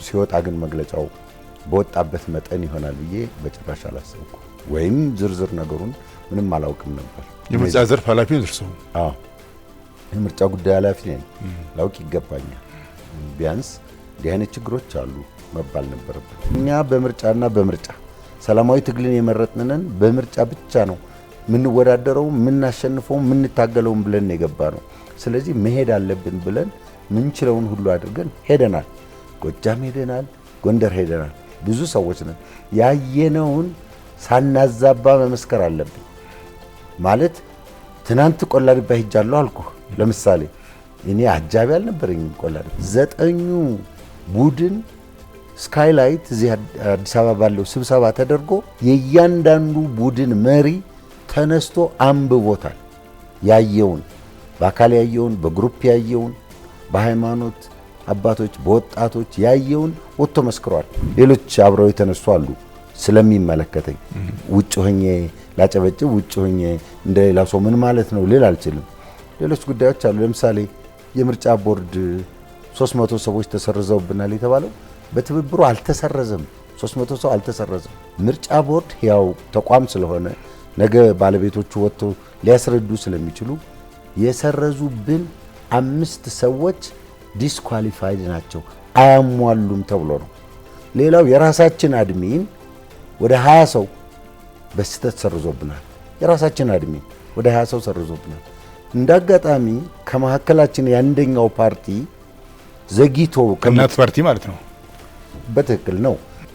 ሲወጣ ግን መግለጫው በወጣበት መጠን ይሆናል ብዬ በጭራሽ አላሰብኩም። ወይም ዝርዝር ነገሩን ምንም አላውቅም ነበር። የምርጫ ዘርፍ ኃላፊ ነው እርሶ? አዎ የምርጫ ጉዳይ ኃላፊ ነኝ። ላውቅ ይገባኛል። ቢያንስ እንዲህ አይነት ችግሮች አሉ መባል ነበረበት። እኛ በምርጫና በምርጫ ሰላማዊ ትግልን የመረጥነን በምርጫ ብቻ ነው ምንወዳደረው፣ ምናሸንፈው፣ ምንታገለው ብለን የገባ ነው። ስለዚህ መሄድ አለብን ብለን ምንችለውን ሁሉ አድርገን ሄደናል። ጎጃም ሄደናል፣ ጎንደር ሄደናል። ብዙ ሰዎች ነን። ያየነውን ሳናዛባ መመስከር አለብን። ማለት ትናንት ቆላድባ ሄጃለሁ አልኩህ። ለምሳሌ እኔ አጃቢ አልነበረኝም። ቆላድባ 9ኙ ቡድን ስካይላይት እዚህ አዲስ አበባ ባለው ስብሰባ ተደርጎ የእያንዳንዱ ቡድን መሪ ተነስቶ አንብቦታል። ያየውን በአካል ያየውን፣ በግሩፕ ያየውን፣ በሃይማኖት አባቶች በወጣቶች ያየውን ወጥቶ መስክሯል። ሌሎች አብረው የተነሱ አሉ። ስለሚመለከተኝ ውጭ ሆኜ ላጨበጭብ፣ ውጭ ሆኜ እንደሌላ ሰው ምን ማለት ነው ልል አልችልም። ሌሎች ጉዳዮች አሉ። ለምሳሌ የምርጫ ቦርድ 300 ሰዎች ተሰርዘውብናል የተባለው በትብብሩ አልተሰረዘም። 300 ሰው አልተሰረዘም። ምርጫ ቦርድ ያው ተቋም ስለሆነ ነገ ባለቤቶቹ ወጥቶ ሊያስረዱ ስለሚችሉ የሰረዙብን 5 ሰዎች ዲስኳሊፋይድ ናቸው፣ አያሟሉም ተብሎ ነው። ሌላው የራሳችን አድሚን ወደ 20 ሰው በስተት ሰርዞብናል። የራሳችን አድሚን ወደ 20 ሰው ሰርዞብናል። እንዳጋጣሚ ከመሐከላችን የአንደኛው ፓርቲ ዘግይቶ ከእናት ፓርቲ ማለት ነው። በትክክል ነው።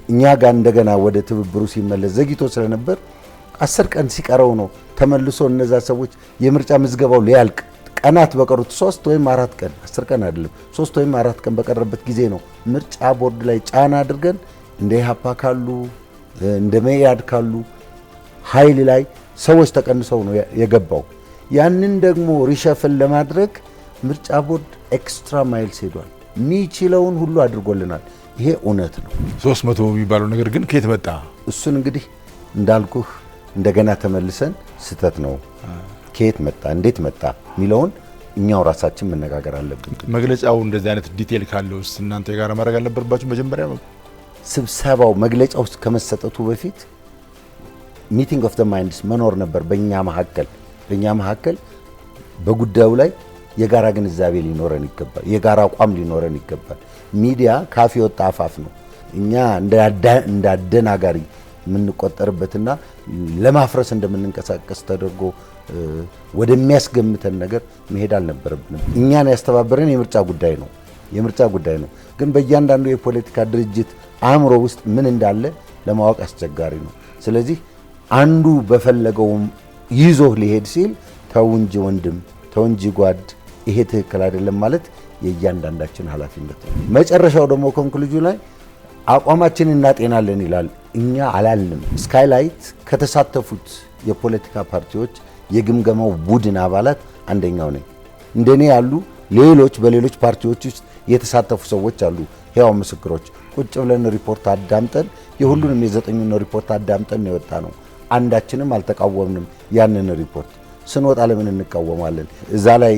እኛ ጋር እንደገና ወደ ትብብሩ ሲመለስ ዘግይቶ ስለነበር 10 ቀን ሲቀረው ነው ተመልሶ እነዛ ሰዎች የምርጫ ምዝገባው ሊያልቅ ቀናት በቀሩት 3 ወይም 4 ቀን 10 ቀን አይደለም 3 ወይም 4 ቀን በቀረበት ጊዜ ነው ምርጫ ቦርድ ላይ ጫና አድርገን እንደ ኢህአፓ ካሉ እንደ መኢአድ ካሉ ኃይል ላይ ሰዎች ተቀንሰው ነው የገባው። ያንን ደግሞ ሪሸፍል ለማድረግ ምርጫ ቦርድ ኤክስትራ ማይልስ ሄዷል። የሚችለውን ሁሉ አድርጎልናል። ይሄ እውነት ነው። 300 የሚባለው ነገር ግን ከየት መጣ? እሱን እንግዲህ እንዳልኩህ እንደገና ተመልሰን ስተት ነው ከየት መጣ እንዴት መጣ የሚለውን እኛው ራሳችን መነጋገር አለብን። መግለጫው እንደዚህ አይነት ዲቴል ካለውስ እናንተ የጋራ ማድረግ አልነበረባችሁ? መጀመሪያ ስብሰባው መግለጫው ከመሰጠቱ በፊት ሚቲንግ ኦፍ ዘ ማይንድስ መኖር ነበር። በእኛ መካከል በጉዳዩ ላይ የጋራ ግንዛቤ ሊኖረን ይገባል። የጋራ አቋም ሊኖረን ይገባል። ሚዲያ ካፍ የወጣ አፋፍ ነው። እኛ እንዳደናጋሪ የምንቆጠርበትና ለማፍረስ እንደምንንቀሳቀስ ተደርጎ ወደሚያስገምተን ነገር መሄድ አልነበረብንም። እኛን ያስተባበረን የምርጫ ጉዳይ ነው። ግን በእያንዳንዱ የፖለቲካ ድርጅት አእምሮ ውስጥ ምን እንዳለ ለማወቅ አስቸጋሪ ነው። ስለዚህ አንዱ በፈለገው ይዞ ሊሄድ ሲል ተው እንጂ ወንድም፣ ተው እንጂ ጓድ፣ ይሄ ትክክል አይደለም ማለት የእያንዳንዳችን ኃላፊነት ነው። መጨረሻው ደግሞ ኮንክሉዥን ላይ አቋማችንን እናጤናለን ይላል። እኛ አላልንም። ስካይላይት ከተሳተፉት የፖለቲካ ፓርቲዎች የግምገማው ቡድን አባላት አንደኛው ነኝ። እንደኔ ያሉ በሌሎች ፓርቲዎች ውስጥ የተሳተፉ ሰዎች አሉ፣ ሕያው ምስክሮች። ቁጭ ብለን ሪፖርት አዳምጠን የሁሉንም የ9ኙን ሪፖርት አዳምጠን ነው የወጣ ነው። አንዳችንም አልተቃወምንም። ያንን ሪፖርት ስንወጣ ለምን እንቃወማለን? እዛ ላይ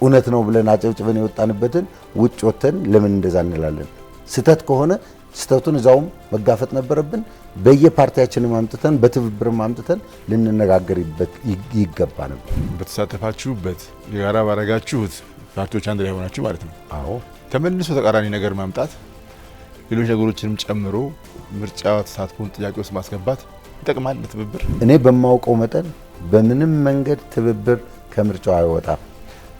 እውነት ነው ብለን አጨብጭበን የወጣንበትን ውጭ ወተን ለምን እንደዛ እንላለን? ስተት ከሆነ ስተቱን እዛውም መጋፈጥ ነበረብን። በየፓርቲያችንም አምጥተን በትብብርም አምጥተን ልንነጋገርበት ይገባ ነበር። በተሳተፋችሁበት የጋራ ባረጋችሁት ፓርቲዎች አንድ ላይ ሆናችሁ ማለት ነው። አዎ ተመልሶ ተቃራኒ ነገር ማምጣት ሌሎች ነገሮችንም ጨምሮ ምርጫ ተሳትፎን ጥያቄ ውስጥ ማስገባት ይጠቅማል ለትብብር? እኔ በማውቀው መጠን በምንም መንገድ ትብብር ከምርጫው አይወጣም።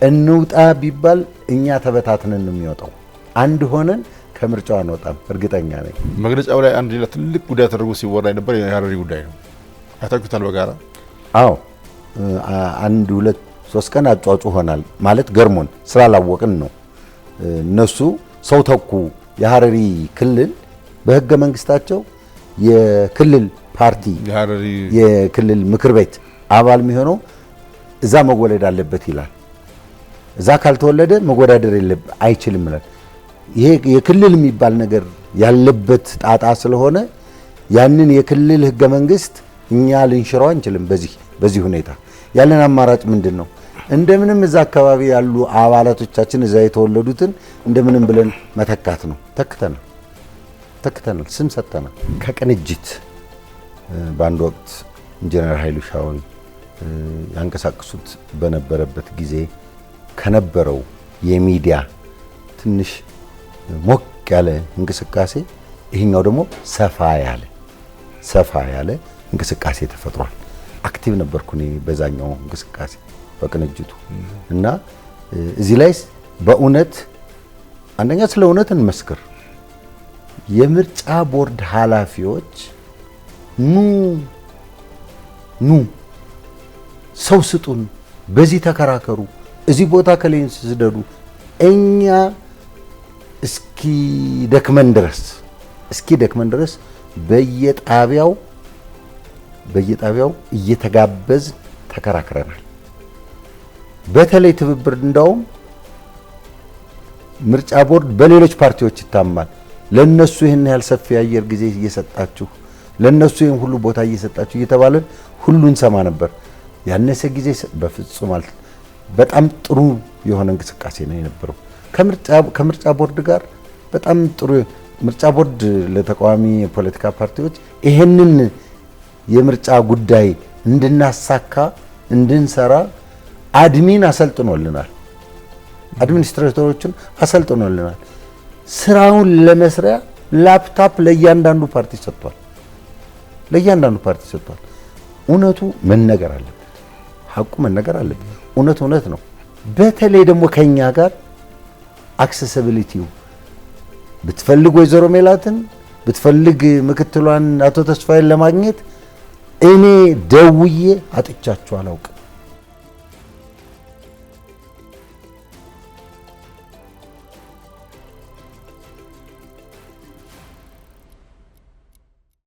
እንውጣ ቢባል እኛ ተበታትነን ነው የሚወጣው። አንድ ሆነን ከምርጫው አንወጣም፣ እርግጠኛ ነኝ። መግለጫው ላይ አንድ ሌላ ትልቅ ጉዳይ ተደርጎ ሲወራ የነበር የሀረሪ ጉዳይ ነው። አታውቁታል በጋራ? አዎ 1 2 3 ቀን አጫጩ ሆናል ማለት ገርሞን ስላላወቅን ነው። እነሱ ሰው ተኩ። የሀረሪ ክልል በህገ መንግስታቸው የክልል ፓርቲ የክልል ምክር ቤት አባል የሚሆነው እዛ መወለድ አለበት ይላል። እዛ ካልተወለደ መወዳደር አይችልም ይላል። ይሄ የክልል የሚባል ነገር ያለበት ጣጣ ስለሆነ ያንን የክልል ህገ መንግስት እኛ ልንሽረው አንችልም። በዚህ ሁኔታ ያለን አማራጭ ምንድን ነው? እንደምንም እዛ አካባቢ ያሉ አባላቶቻችን እዛ የተወለዱትን እንደምንም ብለን መተካት ነው። ተክተናል። ተክተናል፣ ስም ሰጥተናል። ከቅንጅት በአንድ ወቅት ኢንጂነር ኃይሉ ሻውል ያንቀሳቅሱት በነበረበት ጊዜ ከነበረው የሚዲያ ትንሽ ሞቅ ያለ እንቅስቃሴ ይሄኛው ደግሞ ሰፋ ያለ እንቅስቃሴ ተፈጥሯል። አክቲቭ ነበርኩ እኔ በዛኛው እንቅስቃሴ በቅንጅቱ እና እዚህ ላይ በእውነት አንደኛ ስለ እውነት እንመስክር። የምርጫ ቦርድ ኃላፊዎች ኑ ሰው ስጡን፣ በዚህ ተከራከሩ፣ እዚህ ቦታ ከሌን ስደዱ፣ እኛ እስኪ ደክመን ድረስ በየጣቢያው እየተጋበዝ ተከራክረናል። በተለይ ትብብር እንዳውም ምርጫ ቦርድ በሌሎች ፓርቲዎች ይታማል። ለነሱ ይሄን ያህል ሰፊ አየር ጊዜ እየሰጣችሁ ለነሱ ይሄን ሁሉ ቦታ እየሰጣችሁ እየተባለን ሁሉን ሰማ ነበር። ያነሰ ጊዜ በፍጹም በጣም ጥሩ የሆነ እንቅስቃሴ ነው የነበረው። ከምርጫ ቦርድ ጋር በጣም ጥሩ ምርጫ ቦርድ ለተቃዋሚ የፖለቲካ ፓርቲዎች ይሄንን የምርጫ ጉዳይ እንድናሳካ እንድንሰራ አድሚን አሰልጥኖልናል። አድሚኒስትሬተሮችን አሰልጥኖልናል። ስራውን ለመስሪያ ላፕታፕ ለእያንዳንዱ ፓርቲ ሰጥቷል። እውነቱ መነገር አለበት፣ ሀቁ መነገር አለበት። እውነት ነው። በተለይ ደግሞ ከኛ ጋር አክሰሲቢሊቲው ብትፈልግ ወይዘሮ ሜላትን ብትፈልግ ምክትሏን አቶ ተስፋዬን ለማግኘት እኔ ደውዬ አጥቻቸው አላውቅም።